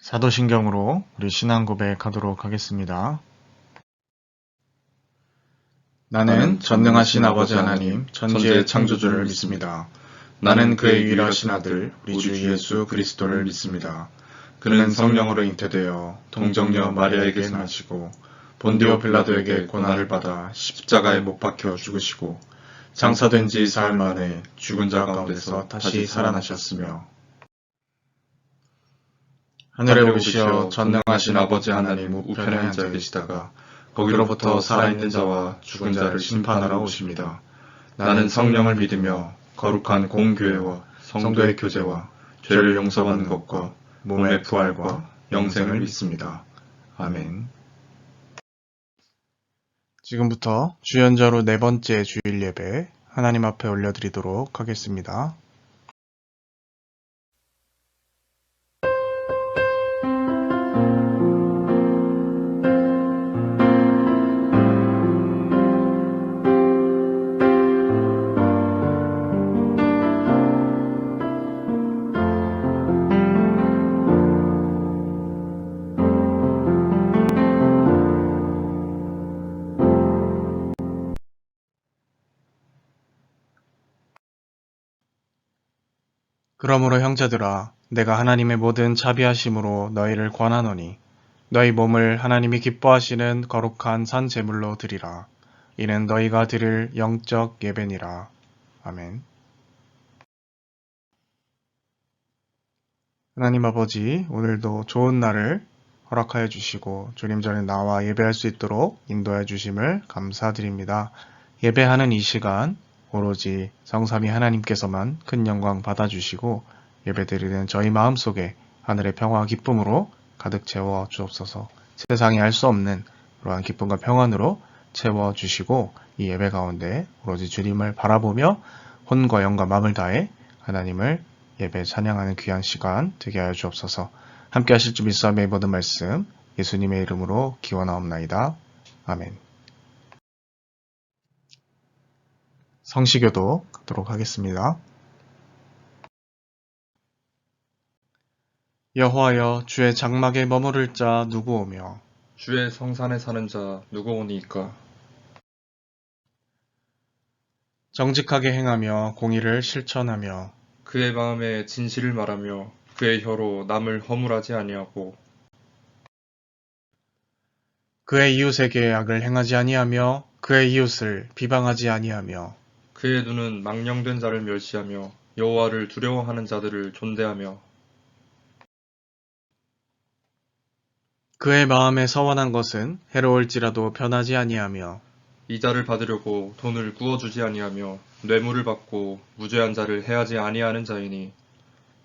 사도신경으로 우리 신앙 고백하도록 하겠습니다. 나는 전능하신 아버지 하나님, 천지의 창조주를 믿습니다. 나는 그의 유일하신 아들, 우리 주 예수 그리스도를 믿습니다. 그는 성령으로 잉태되어 동정녀 마리아에게 나시고 본디오 빌라도에게 고난을 받아 십자가에 못 박혀 죽으시고 장사된 지 사흘 만에 죽은 자 가운데서 다시 살아나셨으며 하늘에 오르시어 전능하신 아버지 하나님 우편에 앉아 계시다가 거기로부터 살아있는 자와 죽은 자를 심판하러 오십니다. 나는 성령을 믿으며 거룩한 공교회와 성도의 교제와 죄를 용서받는 것과 몸의 부활과 영생을 믿습니다. 아멘. 지금부터 주연자로 네 번째 주일 예배 하나님 앞에 올려드리도록 하겠습니다. 그러므로 형제들아, 내가 하나님의 모든 자비하심으로 너희를 권하노니 너희 몸을 하나님이 기뻐하시는 거룩한 산 제물로 드리라. 이는 너희가 드릴 영적 예배니라. 아멘. 하나님 아버지, 오늘도 좋은 날을 허락하여 주시고 주님 전에 나와 예배할 수 있도록 인도해 주심을 감사드립니다. 예배하는 이 시간 오로지 성삼위 하나님께서만 큰 영광 받아주시고 예배드리는 저희 마음속에 하늘의 평화와 기쁨으로 가득 채워 주옵소서. 세상이 알 수 없는 그러한 기쁨과 평안으로 채워주시고 이 예배 가운데 오로지 주님을 바라보며 혼과 영과 마음을 다해 하나님을 예배 찬양하는 귀한 시간 되게 하여 주옵소서. 함께 하실 줄 믿사오며 모든 말씀 예수님의 이름으로 기원하옵나이다. 아멘. 성시교도 가도록 하겠습니다. 여호와여, 주의 장막에 머무를 자 누구 오며 주의 성산에 사는 자 누구 오니이까? 정직하게 행하며 공의를 실천하며 그의 마음에 진실을 말하며 그의 혀로 남을 허물하지 아니하고 그의 이웃에게 악을 행하지 아니하며 그의 이웃을 비방하지 아니하며 그의 눈은 망령된 자를 멸시하며 여호와를 두려워하는 자들을 존대하며 그의 마음에 서원한 것은 해로울지라도 변하지 아니하며 이자를 받으려고 돈을 구워주지 아니하며 뇌물을 받고 무죄한 자를 해하지 아니하는 자이니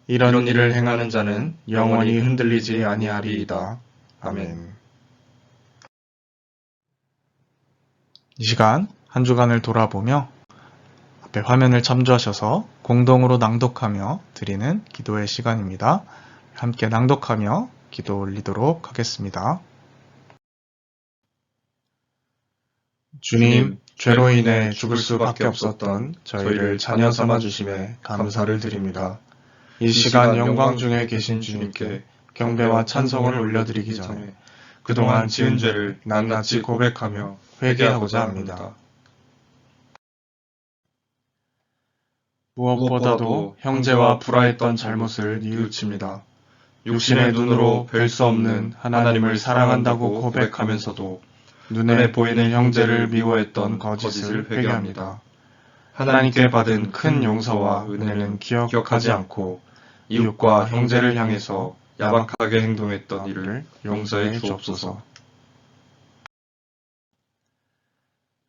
이런 일을 행하는 자는 영원히 흔들리지 아니하리이다. 아멘. 이 시간 한 주간을 돌아보며 앞에 화면을 참조하셔서 공동으로 낭독하며 드리는 기도의 시간입니다. 함께 낭독하며 기도 올리도록 하겠습니다. 주님, 죄로 인해 죽을 수밖에 없었던 저희를 자녀 삼아 주심에 감사를 드립니다. 이 시간 영광 중에 계신 주님께 경배와 찬송을 올려드리기 전에 그동안 지은 죄를 낱낱이 고백하며 회개하고자 합니다. 무엇보다도 형제와 불화했던 잘못을 뉘우칩니다. 육신의 눈으로 뵐 수 없는 하나님을 사랑한다고 고백하면서도 눈에 보이는 형제를 미워했던 거짓을 회개합니다. 하나님께 받은 큰 용서와 은혜는 기억하지 않고 이웃과 형제를 향해서 야박하게 행동했던 일을 용서해 주옵소서.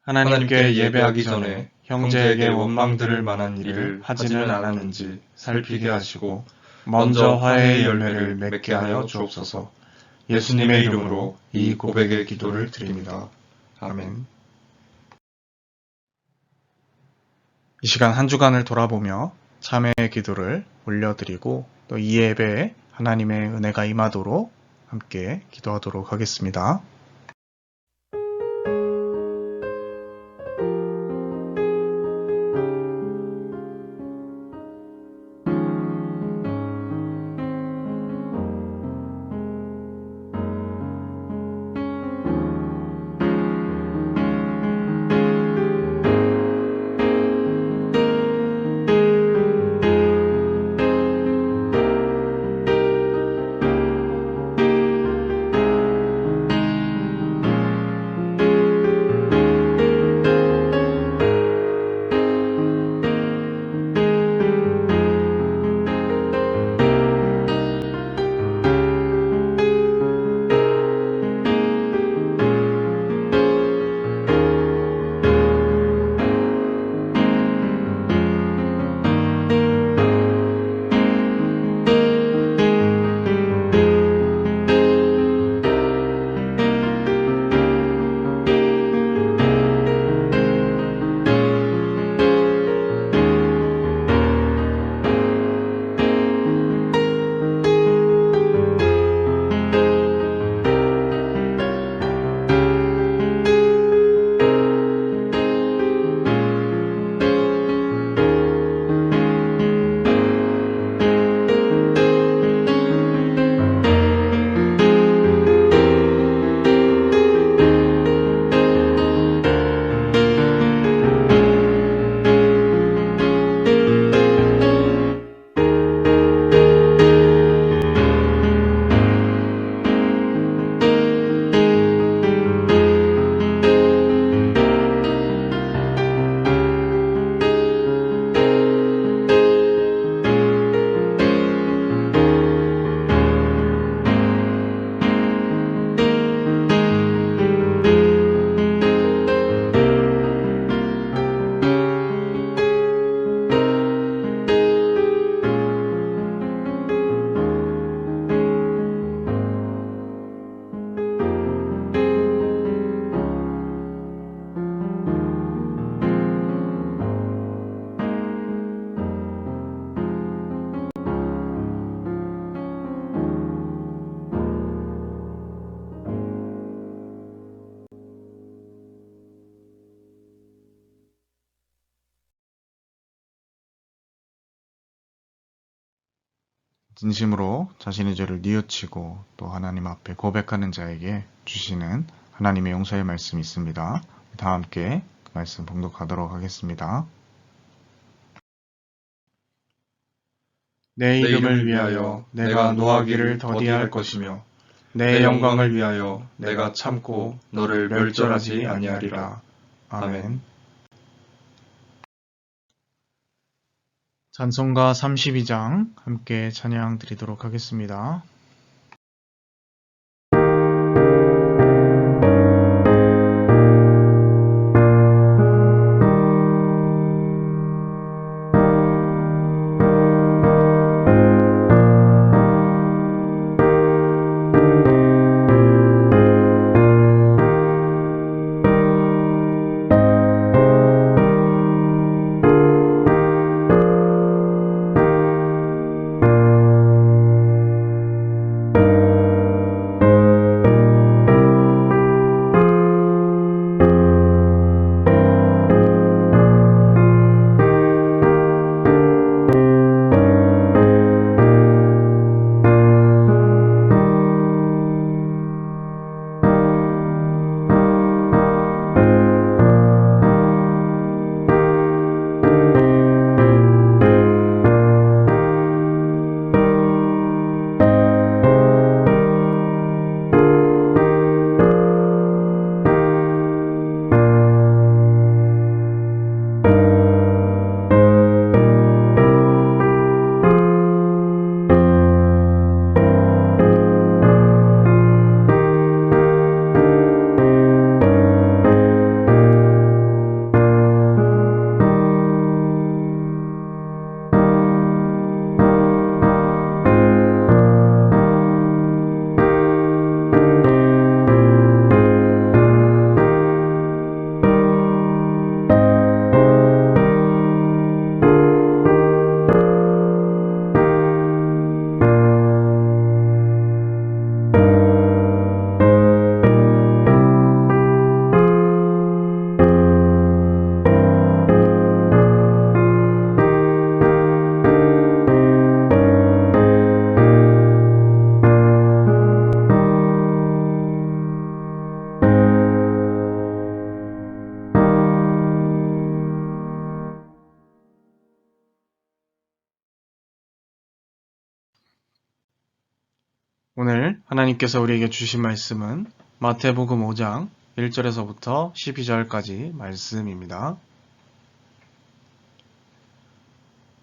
하나님께 예배하기 전에 형제에게 원망 들을 만한 일을 하지는 않았는지 살피게 하시고 먼저 화해의 열매를 맺게 하여 주옵소서. 예수님의 이름으로 이 고백의 기도를 드립니다. 아멘. 이 시간 한 주간을 돌아보며 참회의 기도를 올려드리고 또 이 예배에 하나님의 은혜가 임하도록 함께 기도하도록 하겠습니다. 진심으로 자신의 죄를 뉘우치고 또 하나님 앞에 고백하는 자에게 주시는 하나님의 용서의 말씀이 있습니다. 다 함께 그 말씀 봉독하도록 하겠습니다. 내 이름을 위하여 내가 노하기를 더디할 것이며 내 영광을 위하여 내가 참고 너를 멸절하지 아니하리라. 아멘. 찬송가 32장 함께 찬양 드리도록 하겠습니다. 오늘 하나님께서 우리에게 주신 말씀은 마태복음 5장 1절에서부터 12절까지 말씀입니다.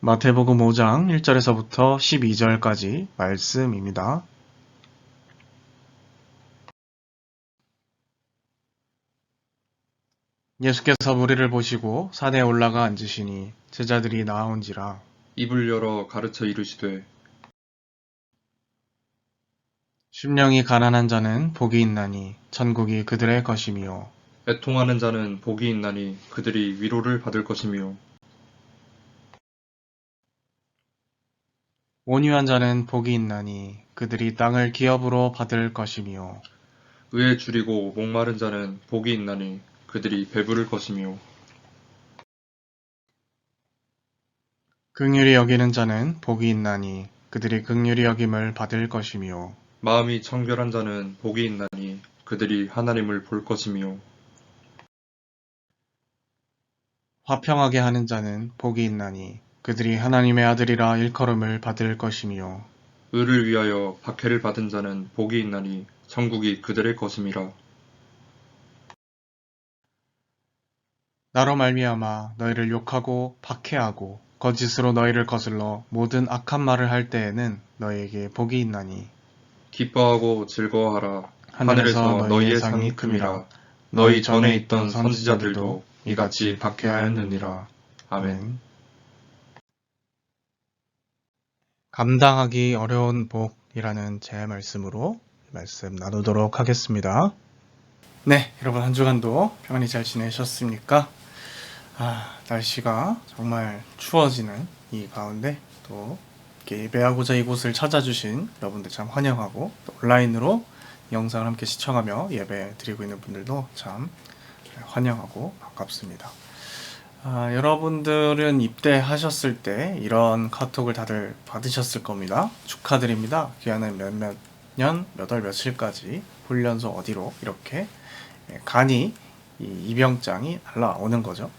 마태복음 5장 1절에서부터 12절까지 말씀입니다. 예수께서 무리를 보시고 산에 올라가 앉으시니 제자들이 나아온지라. 입을 열어 가르쳐 이르시되 심령이 가난한 자는 복이 있나니 천국이 그들의 것이며 애통하는 자는 복이 있나니 그들이 위로를 받을 것이며 온유한 자는 복이 있나니 그들이 땅을 기업으로 받을 것이며 의에 줄이고 목마른 자는 복이 있나니 그들이 배부를 것이며 긍휼히 여기는 자는 복이 있나니 그들이 긍휼히 여김을 받을 것이며 마음이 청결한 자는 복이 있나니 그들이 하나님을 볼 것이며 화평하게 하는 자는 복이 있나니 그들이 하나님의 아들이라 일컬음을 받을 것이며 의를 위하여 박해를 받은 자는 복이 있나니 천국이 그들의 것임이라. 나로 말미암아 너희를 욕하고 박해하고 거짓으로 너희를 거슬러 모든 악한 말을 할 때에는 너희에게 복이 있나니 기뻐하고 즐거워하라. 하늘에서 너희의 상이 큼이라. 너희 전에 있던 선지자들도 이같이 박해하였느니라. 아멘. 감당하기 어려운 복이라는 제 말씀으로 말씀 나누도록 하겠습니다. 네, 여러분 한 주간도 평안히 잘 지내셨습니까? 날씨가 정말 추워지는 이 가운데 또 이렇게 예배하고자 이곳을 찾아주신 여러분들 참 환영하고 또 온라인으로 영상을 함께 시청하며 예배 드리고 있는 분들도 참 환영하고 반갑습니다. 여러분들은 입대하셨을 때 이런 카톡을 다들 받으셨을 겁니다. 축하드립니다. 귀하는 몇몇 년, 몇 월 며칠까지 훈련소 어디로 이렇게 간이 이 입영장이 날라오는 거죠.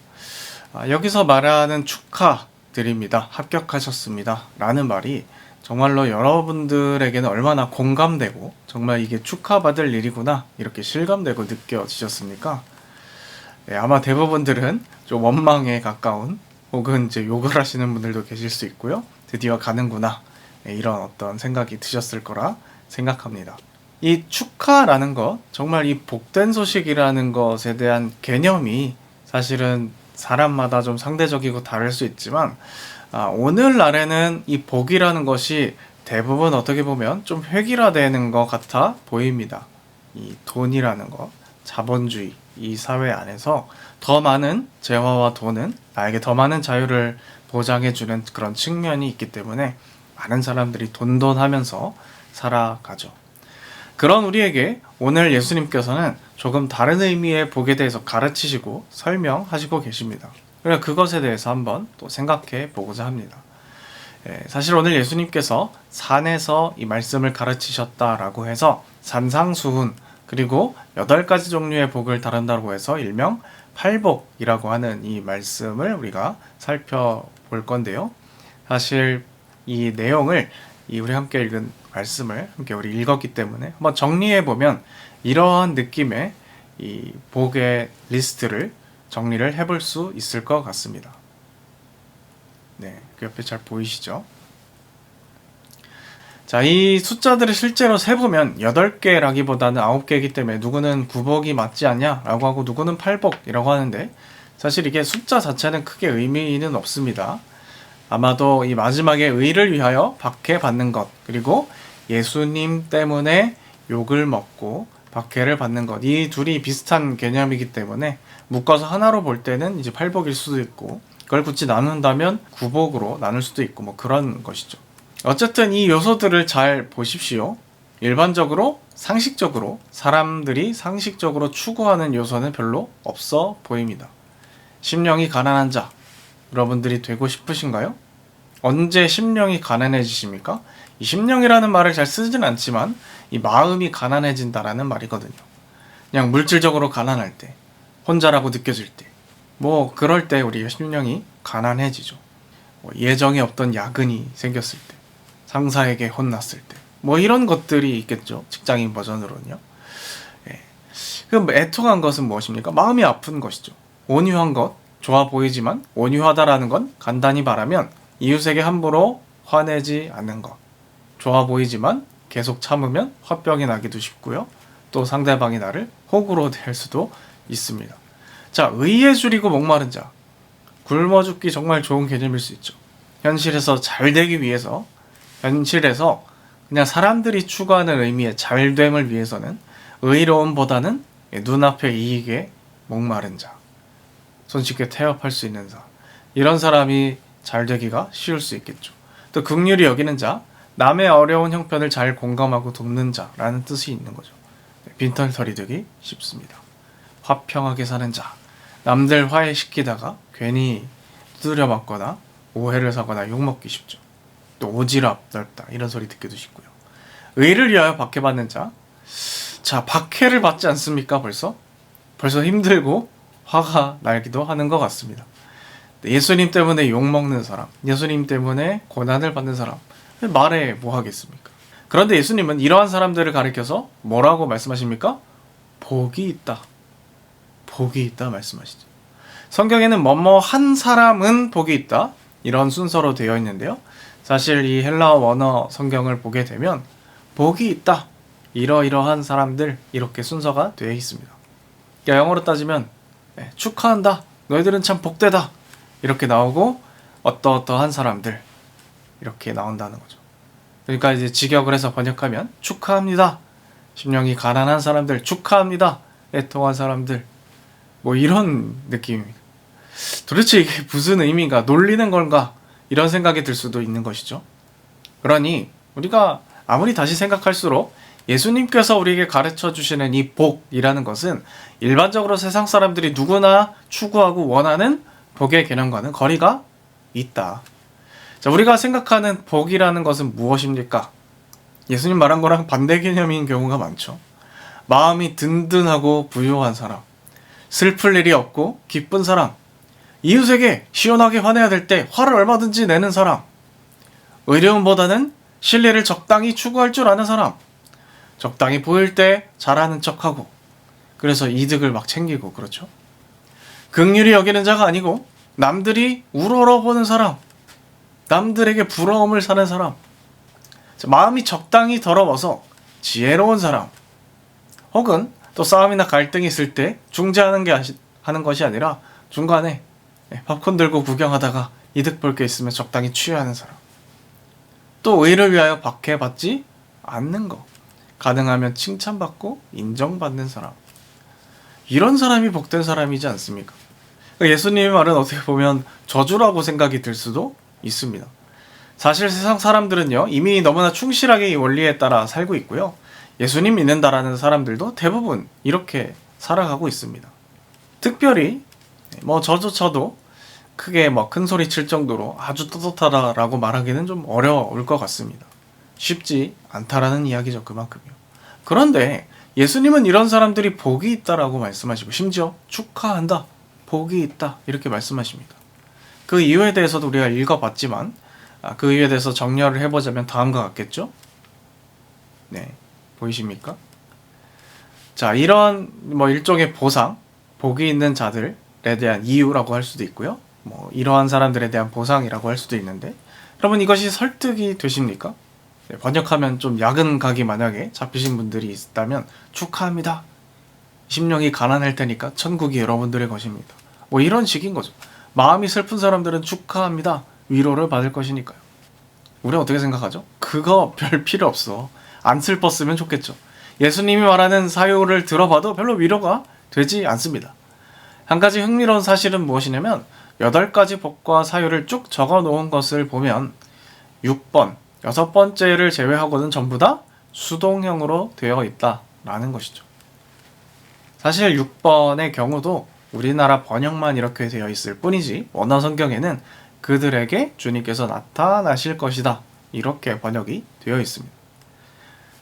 여기서 말하는 축하드립니다. 합격하셨습니다. 라는 말이 정말로 여러분들에게는 얼마나 공감되고 정말 이게 축하받을 일이구나 이렇게 실감되고 느껴지셨습니까? 아마 대부분들은 좀 원망에 가까운 혹은 이제 욕을 하시는 분들도 계실 수 있고요. 드디어 가는구나 이런 어떤 생각이 드셨을 거라 생각합니다. 이 축하라는 것, 정말 이 복된 소식이라는 것에 대한 개념이 사실은 사람마다 좀 상대적이고 다를 수 있지만 오늘날에는 이 복이라는 것이 대부분 어떻게 보면 좀 획일화되는 것 같아 보입니다. 이 돈이라는 것, 자본주의 이 사회 안에서 더 많은 재화와 돈은 나에게 더 많은 자유를 보장해주는 그런 측면이 있기 때문에 많은 사람들이 돈돈하면서 살아가죠. 그런 우리에게 오늘 예수님께서는 조금 다른 의미의 복에 대해서 가르치시고 설명하시고 계십니다. 그래서 그것에 대해서 한번 또 생각해 보고자 합니다. 사실 오늘 예수님께서 산에서 이 말씀을 가르치셨다라고 해서 산상수훈 그리고 8가지 종류의 복을 다룬다고 해서 일명 팔복이라고 하는 이 말씀을 우리가 살펴볼 건데요. 사실 이 내용을 우리 함께 읽은 말씀을 함께 우리 읽었기 때문에 한번 정리해 보면 이러한 느낌의 이 복의 리스트를 정리를 해볼 수 있을 것 같습니다. 네, 그 옆에 잘 보이시죠? 자, 이 숫자들을 실제로 세보면 8개라기보다는 9개이기 때문에 누구는 9복이 맞지 않냐 라고 하고 누구는 8복이라고 하는데 사실 이게 숫자 자체는 크게 의미는 없습니다. 아마도 이 마지막에 의를 위하여 박해받는 것 그리고 예수님 때문에 욕을 먹고 박해를 받는 것 이 둘이 비슷한 개념이기 때문에 묶어서 하나로 볼 때는 이제 8복일 수도 있고 그걸 굳이 나눈다면 9복으로 나눌 수도 있고 뭐 그런 것이죠. 어쨌든 이 요소들을 잘 보십시오. 일반적으로 상식적으로 사람들이 상식적으로 추구하는 요소는 별로 없어 보입니다. 심령이 가난한 자 여러분들이 되고 싶으신가요? 언제 심령이 가난해지십니까? 이 심령이라는 말을 잘 쓰진 않지만 이 마음이 가난해진다라는 말이거든요. 그냥 물질적으로 가난할 때, 혼자라고 느껴질 때, 뭐 그럴 때 우리 심령이 가난해지죠. 뭐 예정에 없던 야근이 생겼을 때, 상사에게 혼났을 때, 뭐 이런 것들이 있겠죠. 직장인 버전으로는요. 그럼 애통한 것은 무엇입니까? 마음이 아픈 것이죠. 온유한 것, 좋아 보이지만 온유하다라는 건 간단히 말하면 이웃에게 함부로 화내지 않는 것. 좋아 보이지만 계속 참으면 화병이 나기도 쉽고요. 또 상대방이 나를 호구로 댈 수도 있습니다. 자, 의에 줄이고 목마른 자. 굶어 죽기 정말 좋은 개념일 수 있죠. 현실에서 잘 되기 위해서, 현실에서 그냥 사람들이 추구하는 의미의 잘됨을 위해서는 의로움보다는 눈앞의 이익에 목마른 자. 손쉽게 태업할 수 있는 자. 이런 사람이 잘 되기가 쉬울 수 있겠죠. 또 긍휼히 여기는 자, 남의 어려운 형편을 잘 공감하고 돕는 자라는 뜻이 있는 거죠. 빈털터리 되기 쉽습니다. 화평하게 사는 자, 남들 화해시키다가 괜히 두드려 맞거나 오해를 사거나 욕먹기 쉽죠. 또 오지랖 넓다 이런 소리 듣기도 쉽고요. 의를 위하여 박해받는 자, 자 박해를 받지 않습니까? 벌써 힘들고 화가 나기도 하는 것 같습니다. 예수님 때문에 욕먹는 사람, 예수님 때문에 고난을 받는 사람, 말해 뭐 하겠습니까? 그런데 예수님은 이러한 사람들을 가리켜서 뭐라고 말씀하십니까? 복이 있다. 복이 있다 말씀하시죠. 성경에는 뭐뭐 한 사람은 복이 있다. 이런 순서로 되어 있는데요. 사실 이 헬라어 원어 성경을 보게 되면 복이 있다. 이러이러한 사람들 이렇게 순서가 되어 있습니다. 그러니까 영어로 따지면 축하한다. 너희들은 참 복되다. 이렇게 나오고 어떠어떠한 사람들 이렇게 나온다는 거죠. 그러니까 이제 직역을 해서 번역하면 축하합니다. 심령이 가난한 사람들 축하합니다. 애통한 사람들 뭐 이런 느낌입니다. 도대체 이게 무슨 의미인가? 놀리는 건가? 이런 생각이 들 수도 있는 것이죠. 그러니 우리가 아무리 다시 생각할수록 예수님께서 우리에게 가르쳐 주시는 이 복이라는 것은 일반적으로 세상 사람들이 누구나 추구하고 원하는 복의 개념과는 거리가 있다. 자, 우리가 생각하는 복이라는 것은 무엇입니까? 예수님 말한 거랑 반대 개념인 경우가 많죠. 마음이 든든하고 부유한 사람, 슬플 일이 없고 기쁜 사람, 이웃에게 시원하게 화내야 될 때 화를 얼마든지 내는 사람, 의로움보다는 신뢰를 적당히 추구할 줄 아는 사람, 적당히 보일 때 잘하는 척하고 그래서 이득을 막 챙기고 그렇죠. 긍휼히 여기는 자가 아니고 남들이 우러러보는 사람, 남들에게 부러움을 사는 사람, 마음이 적당히 더러워서 지혜로운 사람, 혹은 또 싸움이나 갈등이 있을 때 중재하는 하는 것이 아니라 중간에 팝콘 들고 구경하다가 이득 볼 게 있으면 적당히 취하는 사람, 또 의를 위하여 박해받지 않는 것, 가능하면 칭찬받고 인정받는 사람, 이런 사람이 복된 사람이지 않습니까? 예수님의 말은 어떻게 보면 저주라고 생각이 들 수도 있습니다. 사실 세상 사람들은요, 이미 너무나 충실하게 이 원리에 따라 살고 있고요. 예수님 믿는다라는 사람들도 대부분 이렇게 살아가고 있습니다. 특별히 저조차도 크게 큰 소리 칠 정도로 아주 떳떳하다라고 말하기는 좀 어려울 것 같습니다. 쉽지 않다라는 이야기죠, 그만큼요. 그런데 예수님은 이런 사람들이 복이 있다라고 말씀하시고 심지어 축하한다, 복이 있다 이렇게 말씀하십니다. 그 이유에 대해서도 우리가 읽어봤지만 그 이유에 대해서 정리를 해보자면 다음과 같겠죠? 네, 보이십니까? 자, 이런 일종의 보상, 복이 있는 자들에 대한 이유라고 할 수도 있고요. 이러한 사람들에 대한 보상이라고 할 수도 있는데, 여러분 이것이 설득이 되십니까? 네, 번역하면 좀 야근 각이 만약에 잡히신 분들이 있다면 축하합니다. 심령이 가난할 테니까 천국이 여러분들의 것입니다. 이런 식인 거죠. 마음이 슬픈 사람들은 축하합니다. 위로를 받을 것이니까요. 우리는 어떻게 생각하죠? 그거 별 필요 없어. 안 슬펐으면 좋겠죠. 예수님이 말하는 사유를 들어봐도 별로 위로가 되지 않습니다. 한 가지 흥미로운 사실은 무엇이냐면 8가지 복과 사유를 쭉 적어 놓은 것을 보면 6번, 6번째를 제외하고는 전부 다 수동형으로 되어 있다라는 것이죠. 사실 6번의 경우도 우리나라 번역만 이렇게 되어 있을 뿐이지 원어 성경에는 그들에게 주님께서 나타나실 것이다 이렇게 번역이 되어 있습니다.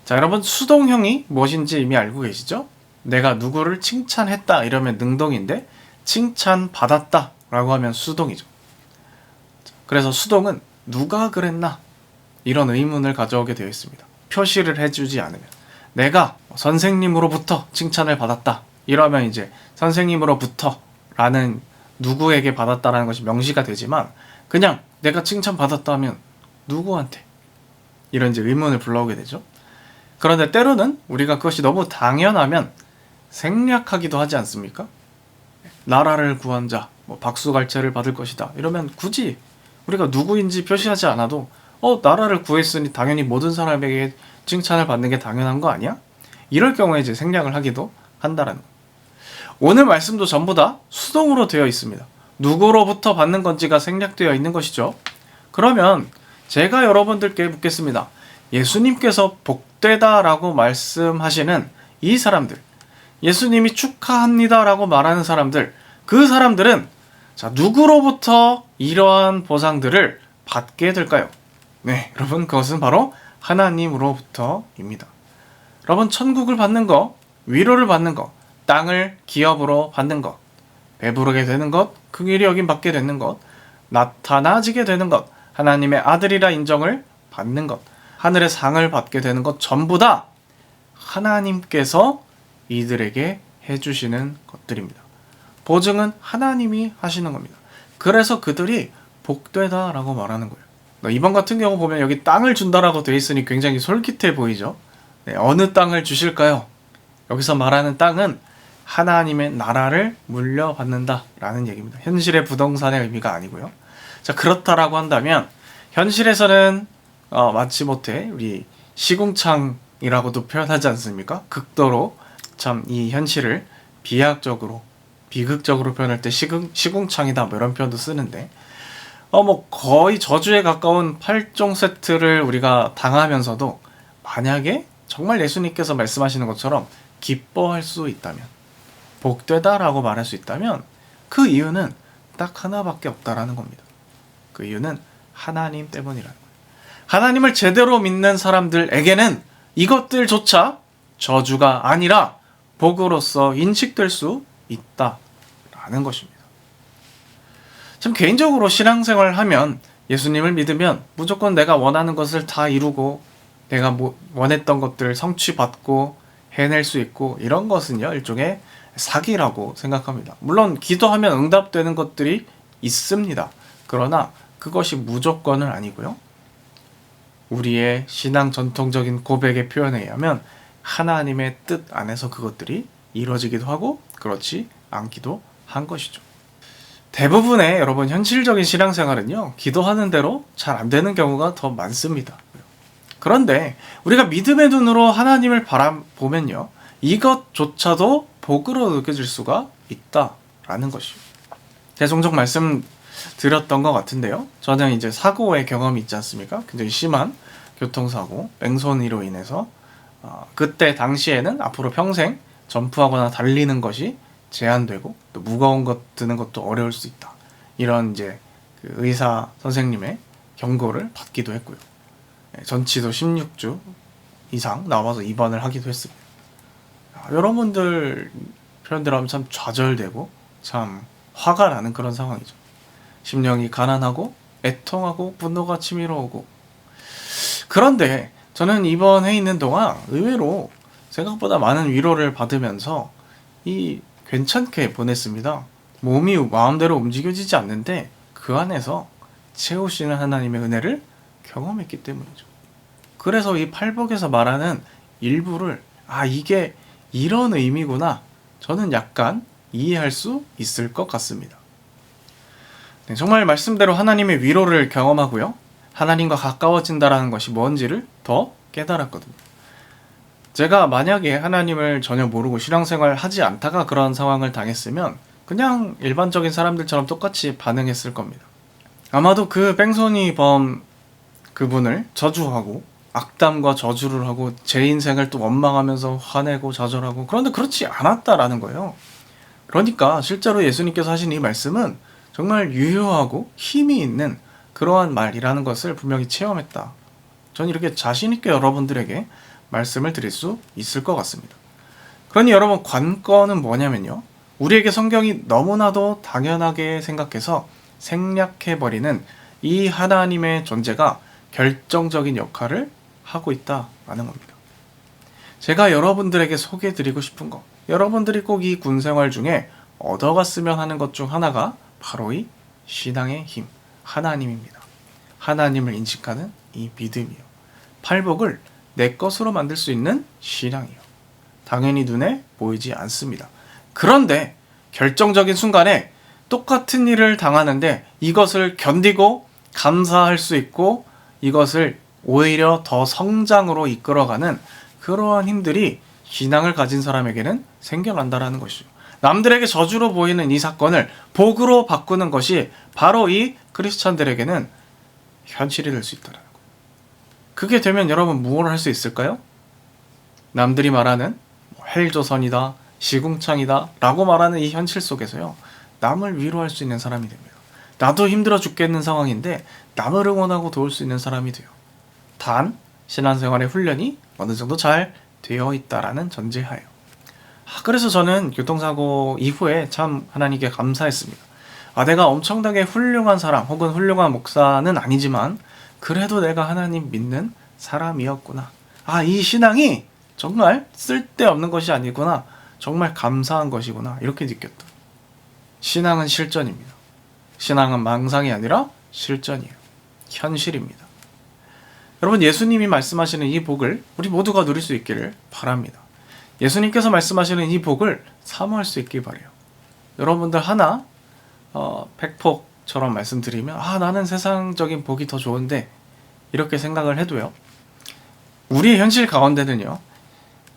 자, 여러분 수동형이 무엇인지 이미 알고 계시죠? 내가 누구를 칭찬했다 이러면 능동인데 칭찬받았다 라고 하면 수동이죠. 그래서 수동은 누가 그랬나 이런 의문을 가져오게 되어 있습니다. 표시를 해주지 않으면 내가 선생님으로부터 칭찬을 받았다 이러면 이제 선생님으로부터 라는 누구에게 받았다라는 것이 명시가 되지만 그냥 내가 칭찬받았다 하면 누구한테 이런 이제 의문을 불러오게 되죠. 그런데 때로는 우리가 그것이 너무 당연하면 생략하기도 하지 않습니까? 나라를 구한 자, 박수갈채를 받을 것이다 이러면 굳이 우리가 누구인지 표시하지 않아도 나라를 구했으니 당연히 모든 사람에게 칭찬을 받는 게 당연한 거 아니야? 이럴 경우에 이제 생략을 하기도 한다라는 거. 오늘 말씀도 전부 다 수동으로 되어 있습니다. 누구로부터 받는 건지가 생략되어 있는 것이죠. 그러면 제가 여러분들께 묻겠습니다. 예수님께서 복되다 라고 말씀하시는 이 사람들, 예수님이 축하합니다 라고 말하는 사람들, 그 사람들은 자, 누구로부터 이러한 보상들을 받게 될까요? 네, 여러분 그것은 바로 하나님으로부터입니다. 여러분 천국을 받는 것, 위로를 받는 것, 땅을 기업으로 받는 것, 배부르게 되는 것, 긍휼히 여김 받게 되는 것, 나타나지게 되는 것, 하나님의 아들이라 인정을 받는 것, 하늘의 상을 받게 되는 것 전부 다 하나님께서 이들에게 해주시는 것들입니다. 보증은 하나님이 하시는 겁니다. 그래서 그들이 복되다라고 말하는 거예요. 이번 같은 경우 보면 여기 땅을 준다라고 되어 있으니 굉장히 솔깃해 보이죠? 네, 어느 땅을 주실까요? 여기서 말하는 땅은 하나님의 나라를 물려받는다라는 얘기입니다. 현실의 부동산의 의미가 아니고요. 자, 그렇다라고 한다면 현실에서는 마치못해 우리 시궁창이라고도 표현하지 않습니까? 극도로 참 이 현실을 비약적으로 비극적으로 표현할 때 시궁창이다 이런 표현도 쓰는데 거의 저주에 가까운 8종 세트를 우리가 당하면서도 만약에 정말 예수님께서 말씀하시는 것처럼 기뻐할 수 있다면 복되다라고 말할 수 있다면 그 이유는 딱 하나밖에 없다라는 겁니다. 그 이유는 하나님 때문이라는 거예요. 하나님을 제대로 믿는 사람들에게는 이것들조차 저주가 아니라 복으로서 인식될 수 있다라는 것입니다. 참 개인적으로 신앙생활을 하면, 예수님을 믿으면 무조건 내가 원하는 것을 다 이루고 내가 원했던 것들 성취받고 해낼 수 있고, 이런 것은요 일종의 사기라고 생각합니다. 물론 기도하면 응답되는 것들이 있습니다. 그러나 그것이 무조건은 아니고요. 우리의 신앙 전통적인 고백의 표현에 의하면 하나님의 뜻 안에서 그것들이 이루어지기도 하고 그렇지 않기도 한 것이죠. 대부분의 여러분 현실적인 신앙생활은요, 기도하는 대로 잘 안 되는 경우가 더 많습니다. 그런데 우리가 믿음의 눈으로 하나님을 바라보면요, 이것조차도 복으로 느껴질 수가 있다라는 것이죠. 제가 종종 말씀드렸던 것 같은데요, 저는 이제 사고의 경험이 있지 않습니까? 굉장히 심한 교통사고, 뺑소니로 인해서 그때 당시에는 앞으로 평생 점프하거나 달리는 것이 제한되고 또 무거운 것 드는 것도 어려울 수 있다, 이런 이제 그 의사 선생님의 경고를 받기도 했고요. 전치도 16주 이상 나와서 입원을 하기도 했습니다. 여러분들 표현대로 하면 참 좌절되고 참 화가 나는 그런 상황이죠. 심령이 가난하고 애통하고 분노가 치밀어 오고. 그런데 저는 입원해 있는 동안 의외로 생각보다 많은 위로를 받으면서 괜찮게 보냈습니다. 몸이 마음대로 움직여지지 않는데 그 안에서 채우시는 하나님의 은혜를 경험했기 때문이죠. 그래서 이 팔복에서 말하는 일부를 이게 이런 의미구나, 저는 약간 이해할 수 있을 것 같습니다. 네, 정말 말씀대로 하나님의 위로를 경험하고요, 하나님과 가까워진다라는 것이 뭔지를 더 깨달았거든요. 제가 만약에 하나님을 전혀 모르고 신앙생활을 하지 않다가 그런 상황을 당했으면 그냥 일반적인 사람들처럼 똑같이 반응했을 겁니다. 아마도 그 뺑소니범 그분을 저주하고 악담과 저주를 하고 제 인생을 또 원망하면서 화내고 좌절하고, 그런데 그렇지 않았다라는 거예요. 그러니까 실제로 예수님께서 하신 이 말씀은 정말 유효하고 힘이 있는 그러한 말이라는 것을 분명히 체험했다. 저는 이렇게 자신 있게 여러분들에게 말씀을 드릴 수 있을 것 같습니다. 그러니 여러분, 관건은 뭐냐면요, 우리에게 성경이 너무나도 당연하게 생각해서 생략해버리는 이 하나님의 존재가 결정적인 역할을 하고 있다라는 겁니다. 제가 여러분들에게 소개해드리고 싶은 것, 여러분들이 꼭 이 군생활 중에 얻어갔으면 하는 것 중 하나가 바로 이 신앙의 힘, 하나님입니다. 하나님을 인식하는 이 믿음이요, 팔복을 내 것으로 만들 수 있는 신앙이요, 당연히 눈에 보이지 않습니다. 그런데 결정적인 순간에 똑같은 일을 당하는데 이것을 견디고 감사할 수 있고 이것을 오히려 더 성장으로 이끌어가는 그러한 힘들이 신앙을 가진 사람에게는 생겨난다라는 것이죠. 남들에게 저주로 보이는 이 사건을 복으로 바꾸는 것이 바로 이 크리스찬들에게는 현실이 될 수 있다는 거예요. 그게 되면 여러분 무엇을 할 수 있을까요? 남들이 말하는 헬조선이다, 시궁창이다 라고 말하는 이 현실 속에서요, 남을 위로할 수 있는 사람이 됩니다. 나도 힘들어 죽겠는 상황인데 남을 응원하고 도울 수 있는 사람이 돼요. 단 신앙생활의 훈련이 어느 정도 잘 되어 있다라는 전제하에요. 그래서 저는 교통사고 이후에 참 하나님께 감사했습니다. 내가 엄청나게 훌륭한 사람 혹은 훌륭한 목사는 아니지만 그래도 내가 하나님 믿는 사람이었구나. 이 신앙이 정말 쓸데없는 것이 아니구나. 정말 감사한 것이구나. 이렇게 느꼈다. 신앙은 실전입니다. 신앙은 망상이 아니라 실전이에요. 현실입니다. 여러분, 예수님이 말씀하시는 이 복을 우리 모두가 누릴 수 있기를 바랍니다. 예수님께서 말씀하시는 이 복을 사모할 수 있길 바라요. 여러분들 하나 백폭처럼 말씀드리면 나는 세상적인 복이 더 좋은데 이렇게 생각을 해도요, 우리의 현실 가운데는요,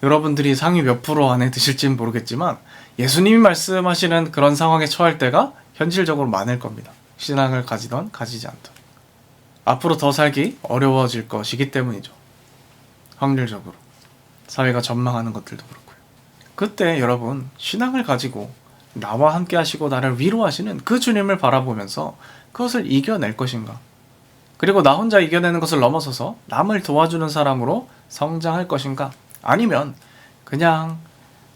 여러분들이 상위 몇 프로 안에 드실지는 모르겠지만 예수님이 말씀하시는 그런 상황에 처할 때가 현실적으로 많을 겁니다. 신앙을 가지던 가지지 않던. 앞으로 더 살기 어려워질 것이기 때문이죠. 확률적으로 사회가 전망하는 것들도 그렇고요. 그때 여러분, 신앙을 가지고 나와 함께 하시고 나를 위로하시는 그 주님을 바라보면서 그것을 이겨낼 것인가? 그리고 나 혼자 이겨내는 것을 넘어서서 남을 도와주는 사람으로 성장할 것인가? 아니면 그냥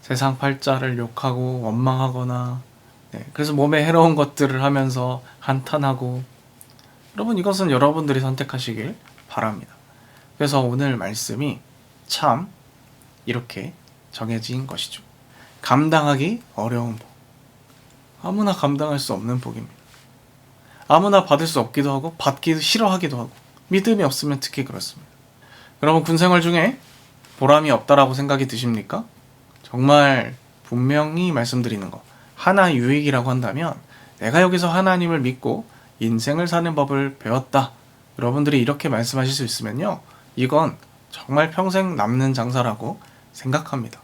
세상 팔자를 욕하고 원망하거나 그래서 몸에 해로운 것들을 하면서 한탄하고 여러분 이것은 여러분들이 선택하시길 바랍니다. 그래서 오늘 말씀이 참 이렇게 정해진 것이죠. 감당하기 어려운 복. 아무나 감당할 수 없는 복입니다. 아무나 받을 수 없기도 하고 받기도 싫어하기도 하고 믿음이 없으면 특히 그렇습니다. 여러분 군생활 중에 보람이 없다라고 생각이 드십니까? 정말 분명히 말씀드리는 거 하나 유익이라고 한다면 내가 여기서 하나님을 믿고 인생을 사는 법을 배웠다. 여러분들이 이렇게 말씀하실 수 있으면요. 이건 정말 평생 남는 장사라고 생각합니다.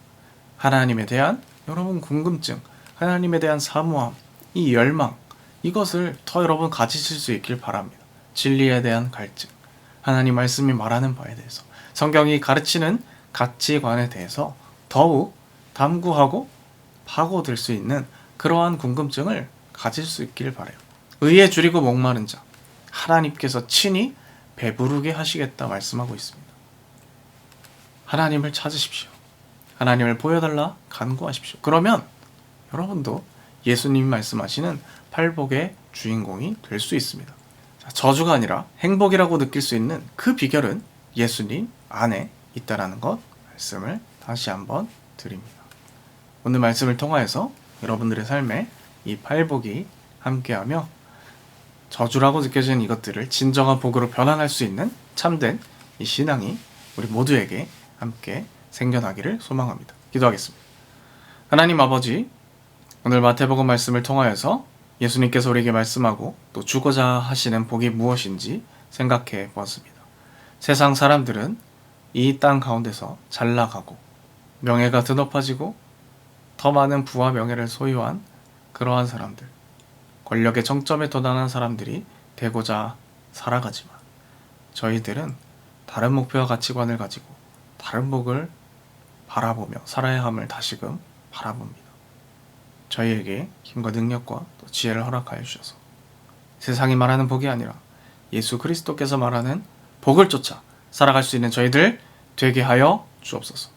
하나님에 대한 여러분 궁금증, 하나님에 대한 사모함, 이 열망 이것을 더 여러분 가지실 수 있길 바랍니다. 진리에 대한 갈증, 하나님 말씀이 말하는 바에 대해서 성경이 가르치는 가치관에 대해서 더욱 탐구하고 파고들 수 있는 그러한 궁금증을 가질 수 있기를 바라요. 의에 줄이고 목마른 자 하나님께서 친히 배부르게 하시겠다 말씀하고 있습니다. 하나님을 찾으십시오. 하나님을 보여달라 간구하십시오. 그러면 여러분도 예수님이 말씀하시는 팔복의 주인공이 될 수 있습니다. 저주가 아니라 행복이라고 느낄 수 있는 그 비결은 예수님 안에 있다라는 것 말씀을 다시 한번 드립니다. 오늘 말씀을 통하여서 여러분들의 삶에 이 팔복이 함께하며 저주라고 느껴지는 이것들을 진정한 복으로 변환할 수 있는 참된 이 신앙이 우리 모두에게 함께 생겨나기를 소망합니다. 기도하겠습니다. 하나님 아버지, 오늘 마태복음 말씀을 통하여서 예수님께서 우리에게 말씀하고 또 주고자 하시는 복이 무엇인지 생각해 보았습니다. 세상 사람들은 이 땅 가운데서 잘 나가고 명예가 드높아지고 더 많은 부와 명예를 소유한 그러한 사람들, 권력의 정점에 도달한 사람들이 되고자 살아가지만 저희들은 다른 목표와 가치관을 가지고 다른 복을 바라보며 살아야 함을 다시금 바라봅니다. 저희에게 힘과 능력과 또 지혜를 허락하여 주셔서 세상이 말하는 복이 아니라 예수 그리스도께서 말하는 복을 쫓아 살아갈 수 있는 저희들 되게 하여 주옵소서.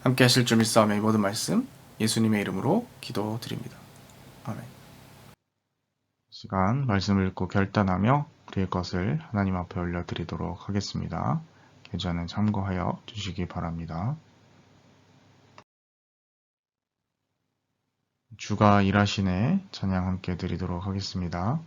함께 하실 줄 믿사오며 이 모든 말씀 예수님의 이름으로 기도드립니다. 아멘. 시간 말씀을 읽고 결단하며 우리의 것을 하나님 앞에 올려드리도록 하겠습니다. 계좌는 참고하여 주시기 바랍니다. 주가 일하시네 찬양 함께 드리도록 하겠습니다.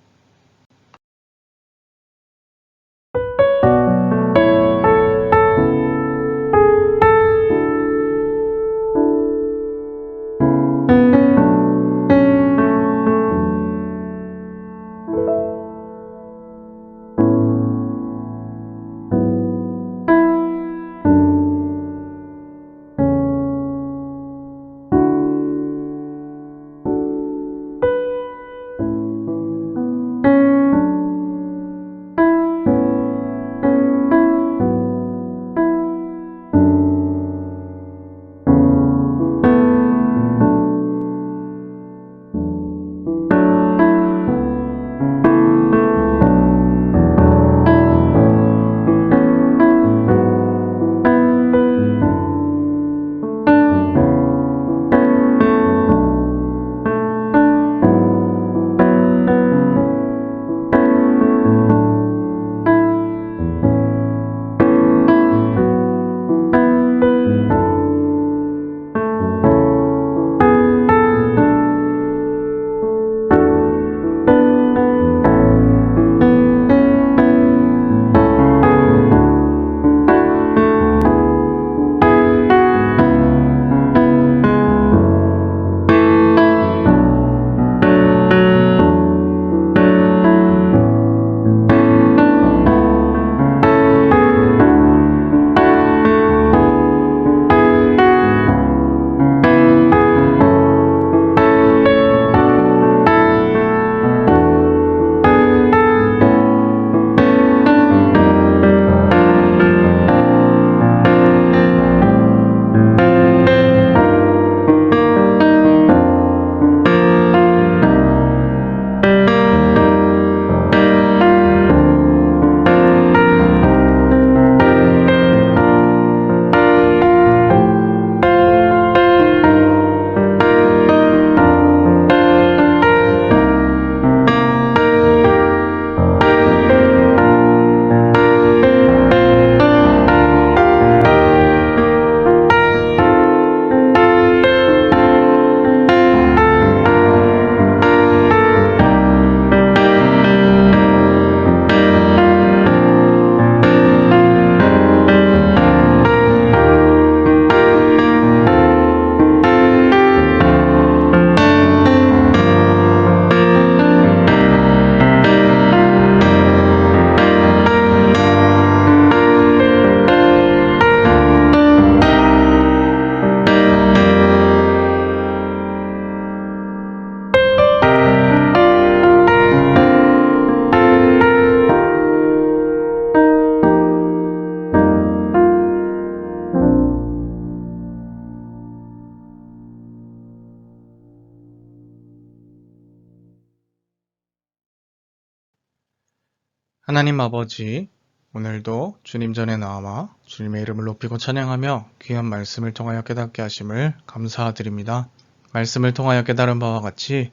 하나님 아버지, 오늘도 주님 전에 나와 주님의 이름을 높이고 찬양하며 귀한 말씀을 통하여 깨닫게 하심을 감사드립니다. 말씀을 통하여 깨달은 바와 같이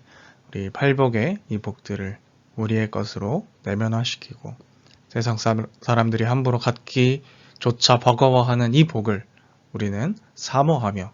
우리 팔복의 이 복들을 우리의 것으로 내면화시키고 세상 사람들이 함부로 갖기조차 버거워하는 이 복을 우리는 사모하며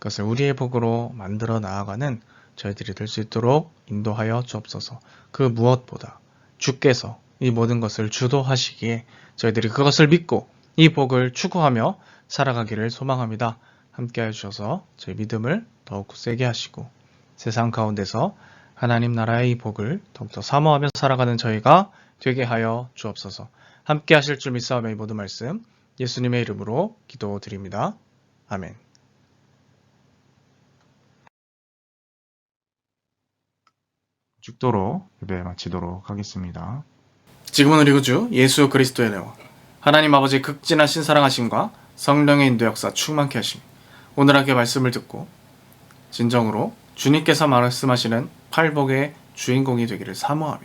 그것을 우리의 복으로 만들어 나아가는 저희들이 될 수 있도록 인도하여 주옵소서. 그 무엇보다 주께서 이 모든 것을 주도하시기에 저희들이 그것을 믿고 이 복을 추구하며 살아가기를 소망합니다. 함께해 주셔서 저희 믿음을 더욱 세게 하시고 세상 가운데서 하나님 나라의 이 복을 더욱더 사모하며 살아가는 저희가 되게 하여 주옵소서. 함께 하실 줄 믿사오며 이 모든 말씀 예수님의 이름으로 기도드립니다. 아멘. 죽도록 예배 마치도록 하겠습니다. 지금은 우리 구주 예수 그리스도의 은혜와 하나님 아버지의 극진하신 사랑하심과 성령의 인도 역사 충만케 하심, 오늘 학교의 말씀을 듣고 진정으로 주님께서 말씀하시는 팔복의 주인공이 되기를 사모하며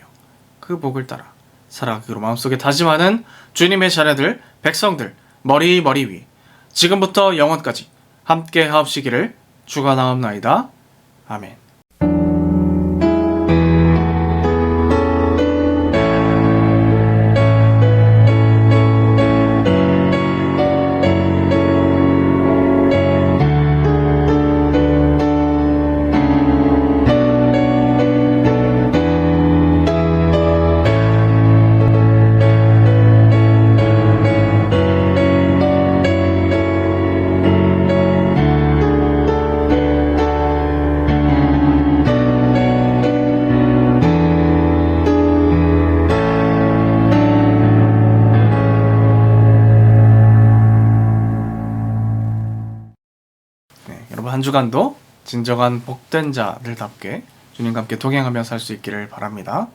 그 복을 따라 살아가기로 마음속에 다짐하는 주님의 자녀들, 백성들, 머리 위 지금부터 영원까지 함께 하옵시기를 축원하옵나이다. 아멘. 여러분 한 주간도 진정한 복된 자들답게 주님과 함께 동행하며 살 수 있기를 바랍니다.